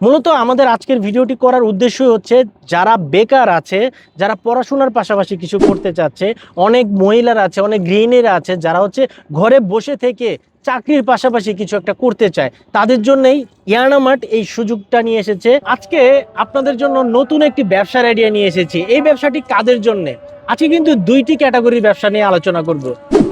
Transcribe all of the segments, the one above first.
মূলত আমাদের আজকের ভিডিওটি করার উদ্দেশ্য হচ্ছে যারা বেকার আছে, যারা পড়াশোনার পাশাপাশি কিছু করতে চাচ্ছে, অনেক মহিলারা আছে, অনেক গৃহিণীরা আছে যারা হচ্ছে ঘরে বসে থেকে চাকরির পাশাপাশি কিছু একটা করতে চায়, তাদের জন্যই ইয়ানা মার্ট এই সুযোগটা নিয়ে এসেছে। আজকে আপনাদের জন্য নতুন একটি ব্যবসার আইডিয়া নিয়ে এসেছি। এই ব্যবসাটি কাদের জন্য? আজকে কিন্তু দুইটি ক্যাটাগরির ব্যবসা নিয়ে আলোচনা করব।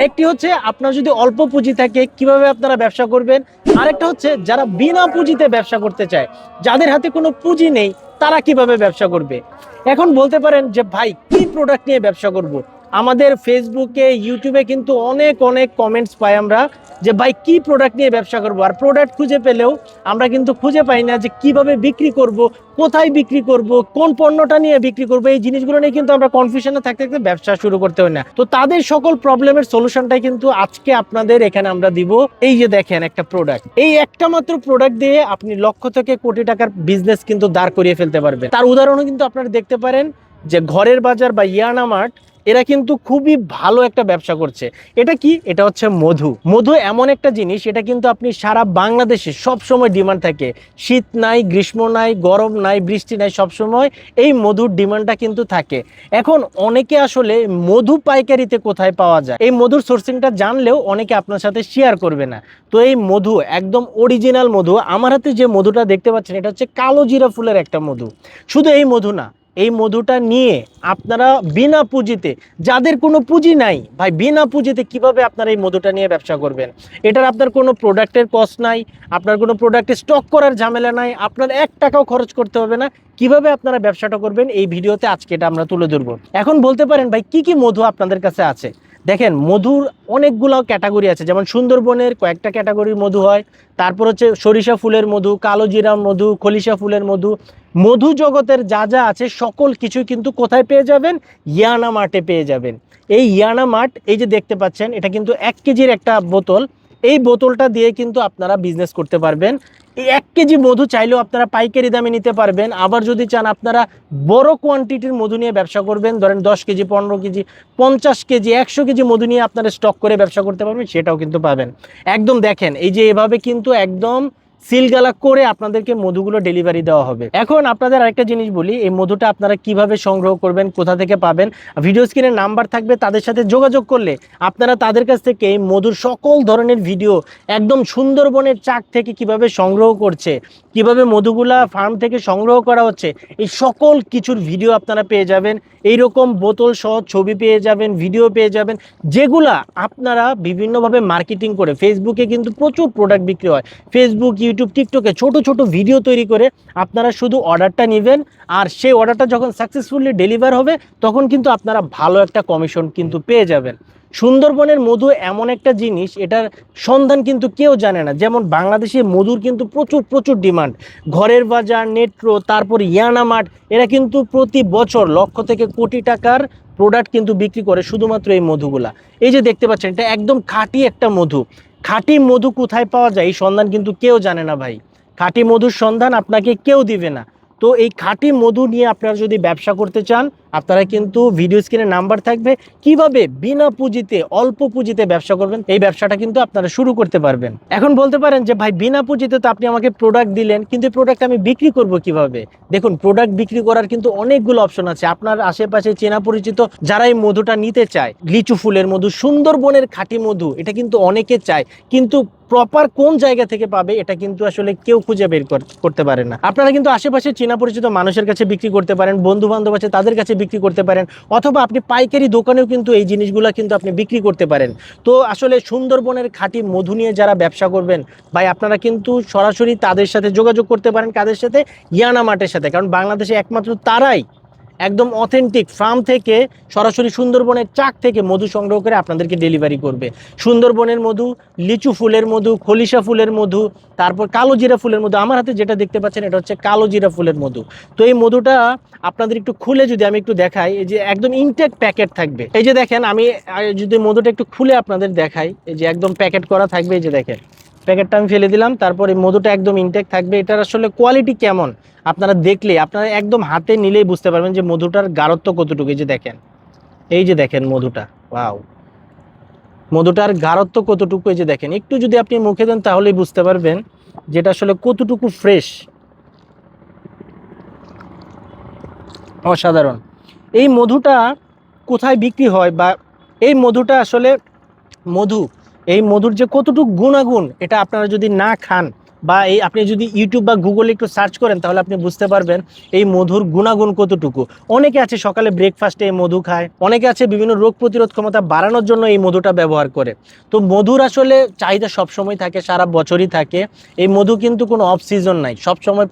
একটি হচ্ছে আপনার যদি অল্প পুঁজি থাকে কিভাবে আপনারা ব্যবসা করবেন, আরেকটা হচ্ছে যারা বিনা পুঁজিতে ব্যবসা করতে চায়, যাদের হাতে কোনো পুঁজি নেই তারা কিভাবে ব্যবসা করবে। এখন বলতে পারেন যে ভাই কি প্রোডাক্ট নিয়ে ব্যবসা করব। আমাদের ফেসবুকে ইউটিউবে কিন্তু অনেক অনেক কমেন্টস পাই আমরা যে ভাই কি প্রোডাক্ট নিয়ে ব্যবসা করব, আর প্রোডাক্ট খুঁজে পেলেও আমরা কিন্তু খুঁজে পাই না যে কিভাবে বিক্রি করব, কোথায় বিক্রি করব, কোন পণ্যটা নিয়ে বিক্রি করব। এই জিনিসগুলো নিয়ে কিন্তু আমরা কনফিউশনে থাকতে থাকতে ব্যবসা শুরু করতে হয় না। তো তাদের সকল প্রবলেমের সলিউশনটাই কিন্তু আজকে আপনাদের এখানে আমরা দিব। এই যে দেখেন একটা প্রোডাক্ট, এই একটা মাত্র প্রোডাক্ট দিয়ে আপনি লক্ষ থেকে কোটি টাকার বিজনেস কিন্তু দাঁড় করিয়ে ফেলতে পারবেন। তার উদাহরণও কিন্তু আপনারা দেখতে পারেন যে ঘরের বাজার বা ইয়ানা মার্ট, এরা কিন্তু খুবই ভালো একটা ব্যবসা করছে। এটা কি? এটা হচ্ছে মধু। মধু এমন একটা জিনিস, এটা কিন্তু আপনি সারা বাংলাদেশে সব সময় ডিমান্ড থাকে। শীত নাই, গ্রীষ্ম নাই, গরম নাই, বৃষ্টি নাই, সব সময় এই মধুর ডিমান্ডটা কিন্তু থাকে। এখন অনেকে আসলে মধু পাইকারিতে কোথায় পাওয়া যায়, এই মধুর সোর্সিংটা জানলেও অনেকে আপনার সাথে শেয়ার করবে না। তো এই মধু একদম অরিজিনাল মধু। আমার হাতে যে মধুটা দেখতে পাচ্ছেন এটা হচ্ছে কালো জিরা ফুলের একটা মধু। শুধু এই মধু না, এই মধুটা নিয়ে আপনারা বিনা পুঁজিতে, যাদের কোনো পুঁজি নাই ভাই, বিনা পুঁজিতে কিভাবে আপনারা এই মধুটা নিয়ে ব্যবসা করবেন। এটার আপনার কোনো প্রোডাক্টের কস্ট নাই, আপনার কোনো প্রোডাক্টে স্টক করার ঝামেলা নাই, আপনার 1 টাকাও খরচ করতে হবে না। কিভাবে আপনারা ব্যবসাটা করবেন এই ভিডিওতে আজকে এটা আমরা তুলে ধরবো। এখন বলতে পারেন ভাই কি কি মধু আপনাদের কাছে আছে। দেখেন মধুর অনেকগুলো ক্যাটাগরি আছে, যেমন সুন্দরবনের কয়েকটা ক্যাটাগরির মধু হয়, তারপর হচ্ছে সরিষা ফুলের মধু, কালো জিরা মধু, খলিশা ফুলের মধু। মধু জগতের যা যা আছে সকল কিছু কিন্তু কোথায় পেয়ে যাবেন? ইয়ানা মার্টে পেয়ে যাবেন। এই ইয়ানা মার্ট, এই যে দেখতে পাচ্ছেন এটা কিন্তু 1 কেজির একটা বোতল। এই বোতলটা দিয়ে কিন্তু আপনারা বিজনেস করতে পারবেন। এই 1 কেজি মধু চাইলেও আপনারা পাইকারি দামে নিতে পারবেন। আবার যদি চান আপনারা বড় কোয়ান্টিটির মধু নিয়ে ব্যবসা করবেন, ধরেন 10 কেজি, 15 কেজি, 50 কেজি, 100 কেজি মধু নিয়ে আপনারা স্টক করে ব্যবসা করতে পারবেন, সেটাও কিন্তু পাবেন। একদম দেখেন এই যে এভাবে কিন্তু একদম সিলগালা করে আপনাদেরকে মধুগুলো ডেলিভারি দেওয়া হবে। এখন আপনাদের আরেকটা জিনিস বলি, এই মধুটা আপনারা কিভাবে সংগ্রহ করবেন, কোথা থেকে পাবেন। ভিডিও স্ক্রিনে নাম্বার থাকবে, তাদের সাথে যোগাযোগ করলে আপনারা তাদের কাছ থেকে এই মধুর সকল ধরনের ভিডিও, একদম সুন্দরবনের চাক থেকে কিভাবে সংগ্রহ করছে, কিভাবে মধুগুলা ফার্ম থেকে সংগ্রহ করা হচ্ছে, এই সকল কিছুর ভিডিও আপনারা পেয়ে যাবেন। এইরকম বোতল সহ ছবি পেয়ে যাবেন, ভিডিও পেয়ে যাবেন, যেগুলা আপনারা বিভিন্নভাবে মার্কেটিং করে, ফেসবুকে কিন্তু প্রচুর প্রোডাক্ট বিক্রি হয়, ফেসবুক, ইউটিউব, টিকটকে ছোট ছোট ভিডিও তৈরি করে আপনারা শুধু অর্ডারটা নেবেন, আর সেই অর্ডারটা যখন সাকসেসফুলি ডেলিভার হবে তখন কিন্তু আপনারা ভালো একটা কমিশন কিন্তু পেয়ে যাবেন। সুন্দরবনের মধু এমন একটা জিনিস, এটার সন্ধান কিন্তু কেউ জানে না। যেমন বাংলাদেশে মধুর কিন্তু প্রচুর প্রচুর ডিমান্ড। ঘরের বাজার, নেট্রো, তারপর ইয়ানা মার্ট, এরা কিন্তু প্রতি বছর লক্ষ থেকে কোটি টাকার প্রোডাক্ট কিন্তু বিক্রি করে শুধুমাত্র এই মধুগুলা। এই যে দেখতে পাচ্ছেন এটা একদম খাঁটি একটা মধু। খাঁটি মধু কোথায় পাওয়া যায় এই সন্ধান কিন্তু কেউ জানে না ভাই। খাঁটি মধুর সন্ধান আপনাকে কেউ দিবে না। তো এই খাঁটি মধু নিয়ে আপনারা যদি ব্যবসা করতে চান, আপনারা কিন্তু ভিডিও স্ক্রিনে নাম্বার থাকবে, কিভাবে বিনা পুঁজিতে, অল্প পুঁজিতে ব্যবসা করবেন, এই ব্যবসাটা কিন্তু আপনারা শুরু করতে পারবেন। এখন বলতে পারেন যে ভাই বিনা পুঁজিতে তো আপনি আমাকে প্রোডাক্ট দিলেন, কিন্তু প্রোডাক্ট আমি বিক্রি করব কিভাবে? দেখুন প্রোডাক্ট বিক্রি করার কিন্তু অনেকগুলো অপশন আছে। আপনার আশেপাশে চেনা পরিচিত যারা এই মধুটা নিতে চায়, লিচু ফুলের মধু, সুন্দরবনের খাঁটি মধু, এটা কিন্তু অনেকে চায়, কিন্তু প্রপার কোন জায়গা থেকে পাবে এটা কিন্তু আসলে কেউ খুঁজে বের করতে পারে না। আপনারা কিন্তু আশেপাশে চেনা পরিচিত মানুষের কাছে বিক্রি করতে পারেন, বন্ধু বান্ধব আছে তাদের কাছে বিক্রি করতে পারেন, অথবা আপনি পাইকারি দোকানেও কিন্তু এই জিনিসগুলো কিন্তু আপনি বিক্রি করতে পারেন। তো আসলে সুন্দরবনের খাঁটি মধু নিয়ে যারা ব্যবসা করবেন ভাই, আপনারা কিন্তু সরাসরি তাদের সাথে যোগাযোগ করতে পারেন। কাদের সাথে? ইয়ানা মার্টের সাথে। কারণ বাংলাদেশে একমাত্র তারাই একদম অথেন্টিক ফার্ম থেকে সরাসরি সুন্দরবনের চাক থেকে মধু সংগ্রহ করে আপনাদেরকে ডেলিভারি করবে। সুন্দরবনের মধু, লিচু ফুলের মধু, খলিশা ফুলের মধু, তারপর কালো জিরা ফুলের মধু। আমার হাতে যেটা দেখতে পাচ্ছেন এটা হচ্ছে কালো জিরা ফুলের মধু। তো এই মধুটা আপনাদের একটু খুলে যদি আমি একটু দেখাই, এই যে একদম ইনটেক প্যাকেট থাকবে। এই যে দেখেন, আমি যদি মধুটা একটু খুলে আপনাদের দেখাই, এই যে একদম প্যাকেট করা থাকবে। এই যে দেখেন প্যাকেটটা আমি ফেলে দিলাম, তারপর এই মধুটা একদম ইনটেক থাকবে। এটার আসলে কোয়ালিটি কেমন আপনারা দেখলে, আপনারা একদম হাতে নিলেই বুঝতে পারবেন যে মধুটার গাঢ়ত্ব কতটুকু। এই যে দেখেন, এই যে দেখেন মধুটা, ওয়াও, মধুটার গাঢ়ত্ব কতটুকু। এই যে দেখেন, একটু যদি আপনি মুখে দেন তাহলেই বুঝতে পারবেন যেটা আসলে কতটুকু ফ্রেশ। অসাধারণ। এই মধুটা কোথায় বিক্রি হয়, বা এই মধুটা আসলে মধু, এই মধুর যে কতটুকু গুণাগুণ, এটা আপনারা যদি না খান বা এই আপনি যদি ইউটিউব বা গুগলে একটু সার্চ করেন তাহলে আপনি বুঝতে পারবেন এই মধুর গুণাগুণ কতটুকু। অনেকে আছে সকালে ব্রেকফাস্টে এই মধু খায়, অনেকে আছে বিভিন্ন রোগ প্রতিরোধ ক্ষমতা বাড়ানোর জন্য এই মধুটা ব্যবহার করে। তো মধুর আসলে চাহিদা সবসময় থাকে, সারা বছরই থাকে। এই মধু কিন্তু কোনো অফ সিজন নাই, সবসময়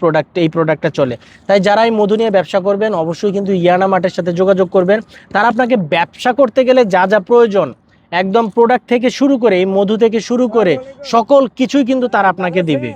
এই প্রোডাক্টটা চলে। তাই যারা এই মধু নিয়ে ব্যবসা করবেন অবশ্যই কিন্তু ইয়ানা মার্টের সাথে যোগাযোগ করবেন। তারা আপনাকে ব্যবসা করতে গেলে যা যা প্রয়োজন, একদম প্রোডাক্ট থেকে শুরু করে এই মধু থেকে শুরু করে সকল কিছুই কিন্তু তারা আপনাকে দিবে।